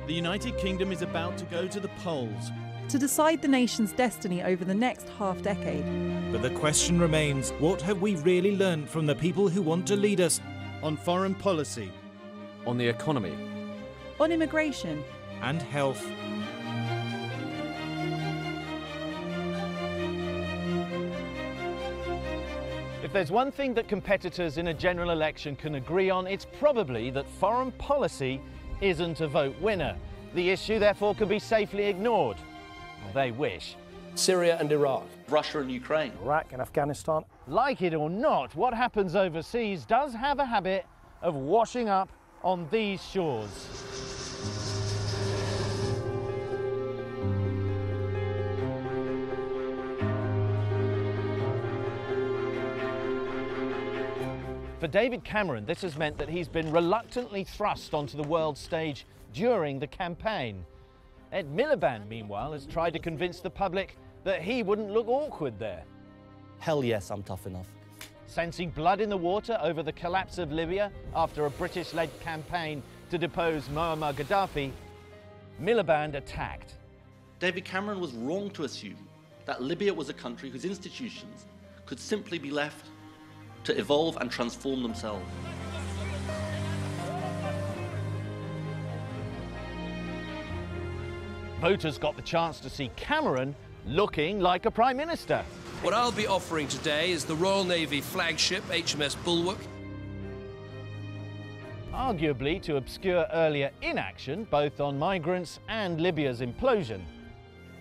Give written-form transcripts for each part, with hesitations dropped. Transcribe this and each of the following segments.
The United Kingdom is about to go to the polls to decide the nation's destiny over the next half-decade. But the question remains, what have we really learned from the people who want to lead us? on foreign policy, on the economy, On immigration, And health. If there's one thing that competitors in a general election can agree on, it's probably that foreign policy isn't a vote winner. The issue, therefore, can be safely ignored. Well, they wish. Syria and Iraq. Russia and Ukraine. Iraq and Afghanistan. Like it or not, what happens overseas does have a habit of washing up on these shores. For David Cameron, this has meant that he's been reluctantly thrust onto the world stage during the campaign. Ed Miliband, meanwhile, has tried to convince the public that he wouldn't look awkward there. Hell yes, I'm tough enough. Sensing blood in the water over the collapse of Libya after a British-led campaign to depose Muammar Gaddafi, Miliband attacked. David Cameron was wrong to assume that Libya was a country whose institutions could simply be left to evolve and transform themselves. Voters got the chance to see Cameron looking like a Prime Minister. What I'll be offering today is the Royal Navy flagship HMS Bulwark. Arguably to obscure earlier inaction, both on migrants and Libya's implosion.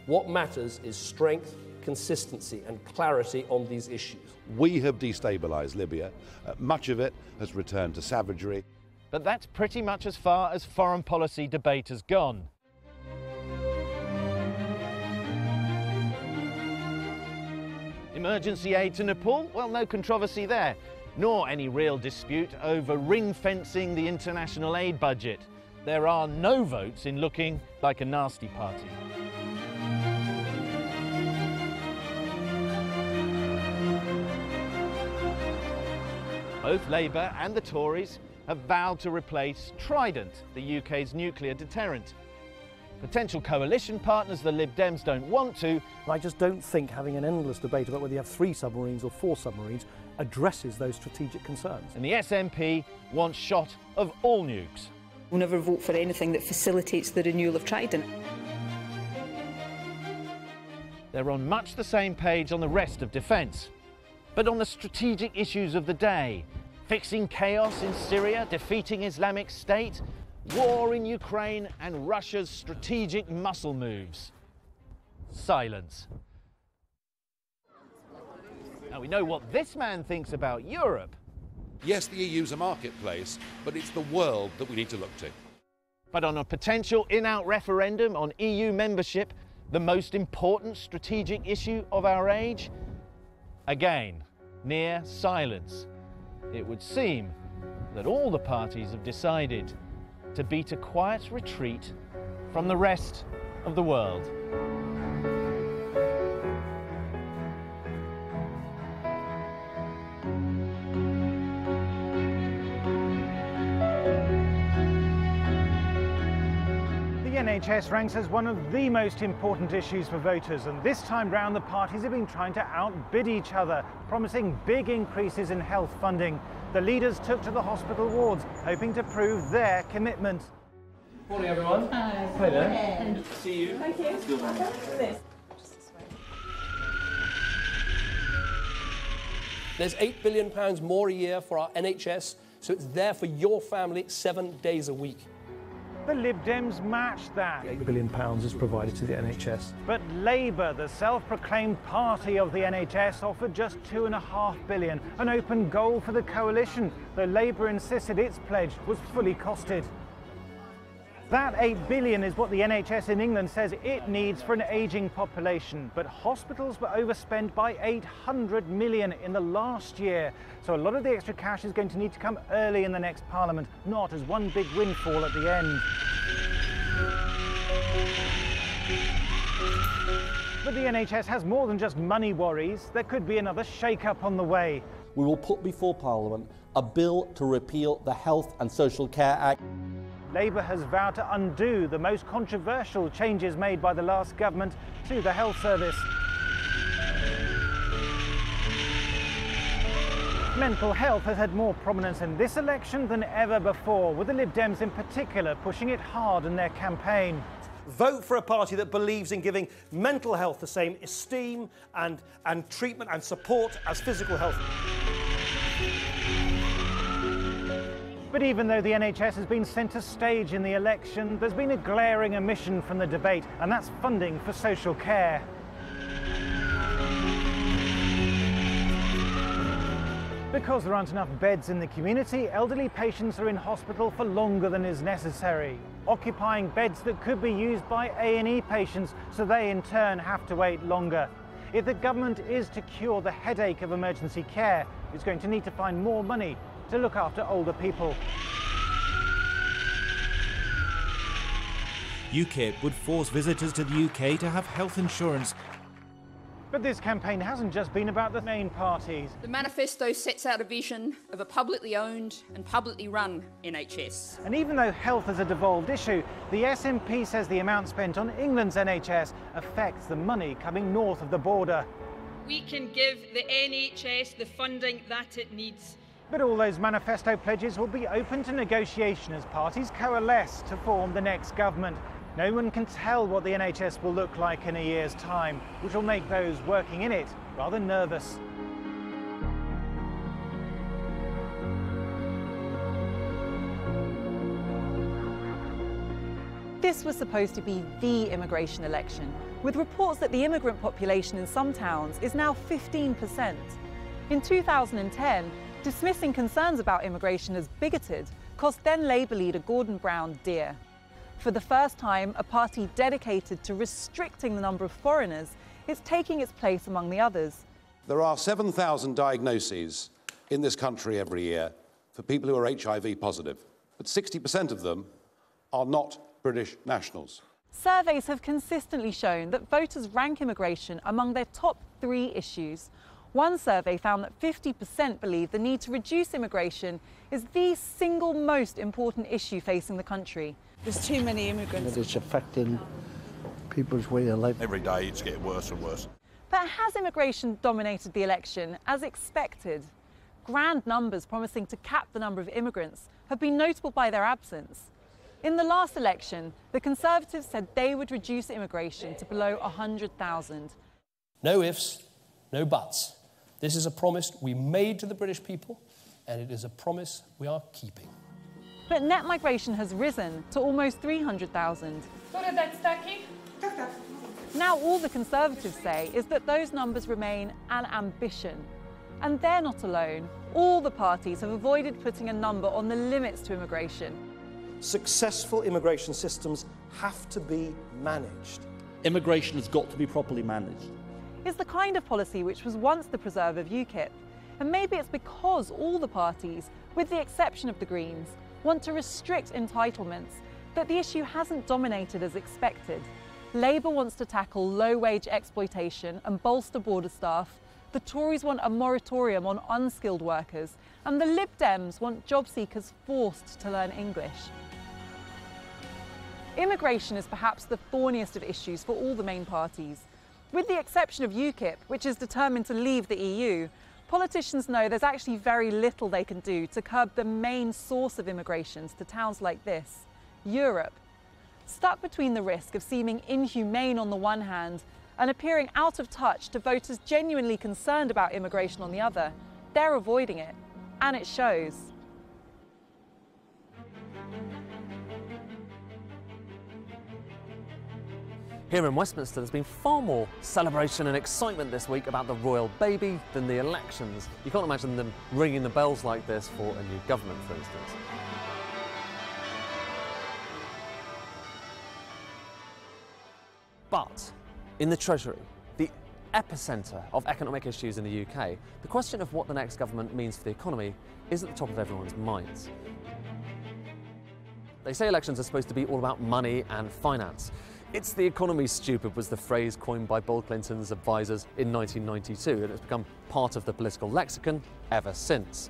What matters is strength, consistency and clarity on these issues. We have destabilised Libya. Much of it has returned to savagery. But that's pretty much as far as foreign policy debate has gone. Emergency aid to Nepal? Well, no controversy there, nor any real dispute over ring-fencing the international aid budget. There are no votes in looking like a nasty party. Both Labour and the Tories have vowed to replace Trident, the UK's nuclear deterrent. Potential coalition partners, the Lib Dems, don't want to. I just don't think having an endless debate about whether you have 3 submarines or 4 submarines addresses those strategic concerns. And the SNP wants shot of all nukes. We'll never vote for anything that facilitates the renewal of Trident. They're on much the same page on the rest of defence. But on the strategic issues of the day, fixing chaos in Syria, defeating Islamic State, war in Ukraine and Russia's strategic muscle moves. Silence. Now we know what this man thinks about Europe. Yes, the EU's a marketplace, but it's the world that we need to look to. But on a potential in-out referendum on EU membership, the most important strategic issue of our age, again, near silence. It would seem that all the parties have decided to beat a quiet retreat from the rest of the world. The NHS ranks as one of the most important issues for voters, and this time round the parties have been trying to outbid each other, promising big increases in health funding. The leaders took to the hospital wards, hoping to prove their commitment. Morning everyone. Hi. Hi there. Good to see you. Thank you. There's £8 billion more a year for our NHS, so it's there for your family 7 days a week. The Lib Dems matched that. £8 billion is provided to the NHS. But Labour, the self-proclaimed party of the NHS, offered just £2.5 billion, an open goal for the coalition, though Labour insisted its pledge was fully costed. That £8 billion is what the NHS in England says it needs for an ageing population, but hospitals were overspent by £800 million in the last year, so a lot of the extra cash is going to need to come early in the next Parliament, not as one big windfall at the end. But the NHS has more than just money worries. There could be another shake-up on the way. We will put before Parliament a bill to repeal the Health and Social Care Act. Labour has vowed to undo the most controversial changes made by the last government to the health service. Mental health has had more prominence in this election than ever before, with the Lib Dems in particular pushing it hard in their campaign. Vote for a party that believes in giving mental health the same esteem and treatment and support as physical health. But even though the NHS has been centre stage in the election, there's been a glaring omission from the debate, and that's funding for social care. Because there aren't enough beds in the community, elderly patients are in hospital for longer than is necessary, occupying beds that could be used by A&E patients, so they in turn have to wait longer. If the government is to cure the headache of emergency care, it's going to need to find more money to look after older people. UKIP would force visitors to the UK to have health insurance. But this campaign hasn't just been about the main parties. The manifesto sets out a vision of a publicly owned and publicly run NHS. And even though health is a devolved issue, the SNP says the amount spent on England's NHS affects the money coming north of the border. We can give the NHS the funding that it needs. But all those manifesto pledges will be open to negotiation as parties coalesce to form the next government. No one can tell what the NHS will look like in a year's time, which will make those working in it rather nervous. This was supposed to be the immigration election, with reports that the immigrant population in some towns is now 15%. In 2010, dismissing concerns about immigration as bigoted cost then Labour leader Gordon Brown dear. For the first time, a party dedicated to restricting the number of foreigners is taking its place among the others. There are 7,000 diagnoses in this country every year for people who are HIV positive, but 60% of them are not British nationals. Surveys have consistently shown that voters rank immigration among their top 3 issues. One survey found that 50% believe the need to reduce immigration is the single most important issue facing the country. There's too many immigrants. It's affecting people's way of life. Every day it's getting worse and worse. But has immigration dominated the election as expected? Grand numbers promising to cap the number of immigrants have been notable by their absence. In the last election, the Conservatives said they would reduce immigration to below 100,000. No ifs, no buts. This is a promise we made to the British people, and it is a promise we are keeping. But net migration has risen to almost 300,000. Now all the Conservatives say is that those numbers remain an ambition. And they're not alone. All the parties have avoided putting a number on the limits to immigration. Successful immigration systems have to be managed. Immigration has got to be properly managed. It's the kind of policy which was once the preserve of UKIP. And maybe it's because all the parties, with the exception of the Greens, want to restrict entitlements that the issue hasn't dominated as expected. Labour wants to tackle low-wage exploitation and bolster border staff. The Tories want a moratorium on unskilled workers, and the Lib Dems want job seekers forced to learn English. Immigration is perhaps the thorniest of issues for all the main parties. With the exception of UKIP, which is determined to leave the EU, politicians know there's actually very little they can do to curb the main source of immigrations to towns like this, Europe. Stuck between the risk of seeming inhumane on the one hand and appearing out of touch to voters genuinely concerned about immigration on the other, they're avoiding it, and it shows. Here in Westminster, there's been far more celebration and excitement this week about the royal baby than the elections. You can't imagine them ringing the bells like this for a new government, for instance. But in the Treasury, the epicentre of economic issues in the UK, the question of what the next government means for the economy is at the top of everyone's minds. They say elections are supposed to be all about money and finance. It's the economy, stupid, was the phrase coined by Bill Clinton's advisors in 1992, and it's become part of the political lexicon ever since.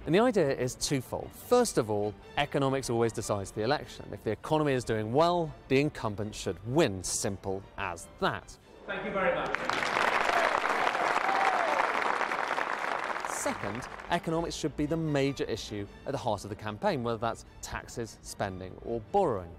And the idea is twofold. First of all, economics always decides the election. If the economy is doing well, the incumbent should win. Simple as that. Thank you very much. Second, economics should be the major issue at the heart of the campaign, whether that's taxes, spending or borrowing.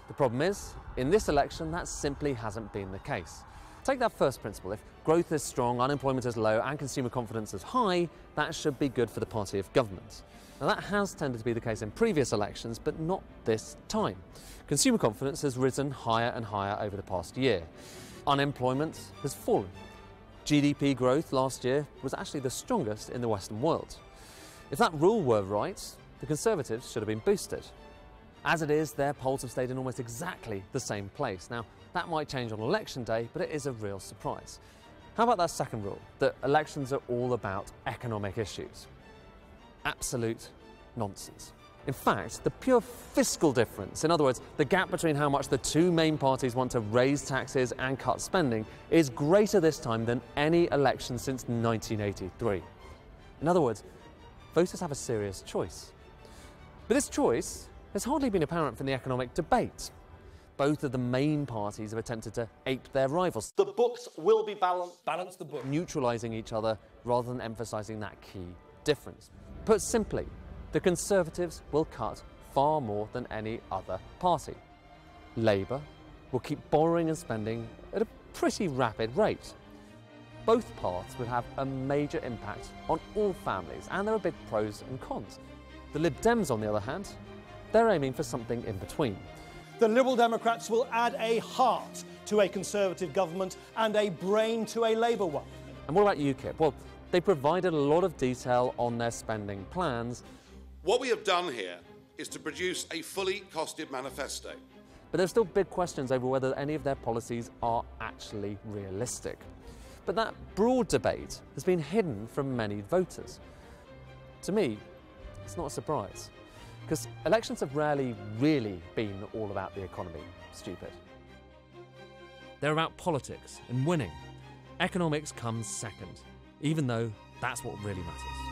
The problem is, in this election, that simply hasn't been the case. Take that first principle. If growth is strong, unemployment is low and consumer confidence is high, that should be good for the party of government. Now that has tended to be the case in previous elections, but not this time. Consumer confidence has risen higher and higher over the past year. Unemployment has fallen. GDP growth last year was actually the strongest in the Western world. If that rule were right, the Conservatives should have been boosted. As it is, their polls have stayed in almost exactly the same place. Now, that might change on election day, but it is a real surprise. How about that second rule, that elections are all about economic issues? Absolute nonsense. In fact, the pure fiscal difference, in other words, the gap between how much the two main parties want to raise taxes and cut spending, is greater this time than any election since 1983. In other words, voters have a serious choice. But this choice has hardly been apparent from the economic debate. Both of the main parties have attempted to ape their rivals. The books will be balanced. Balance the book. Neutralising each other rather than emphasising that key difference. Put simply, the Conservatives will cut far more than any other party. Labour will keep borrowing and spending at a pretty rapid rate. Both paths would have a major impact on all families, and there are big pros and cons. The Lib Dems, on the other hand, they're aiming for something in between. The Liberal Democrats will add a heart to a Conservative government and a brain to a Labour one. And what about UKIP? Well, they provided a lot of detail on their spending plans. What we have done here is to produce a fully costed manifesto. But there's still big questions over whether any of their policies are actually realistic. But that broad debate has been hidden from many voters. To me, it's not a surprise, because elections have rarely really been all about the economy. Stupid. They're about politics and winning. Economics comes second, even though that's what really matters.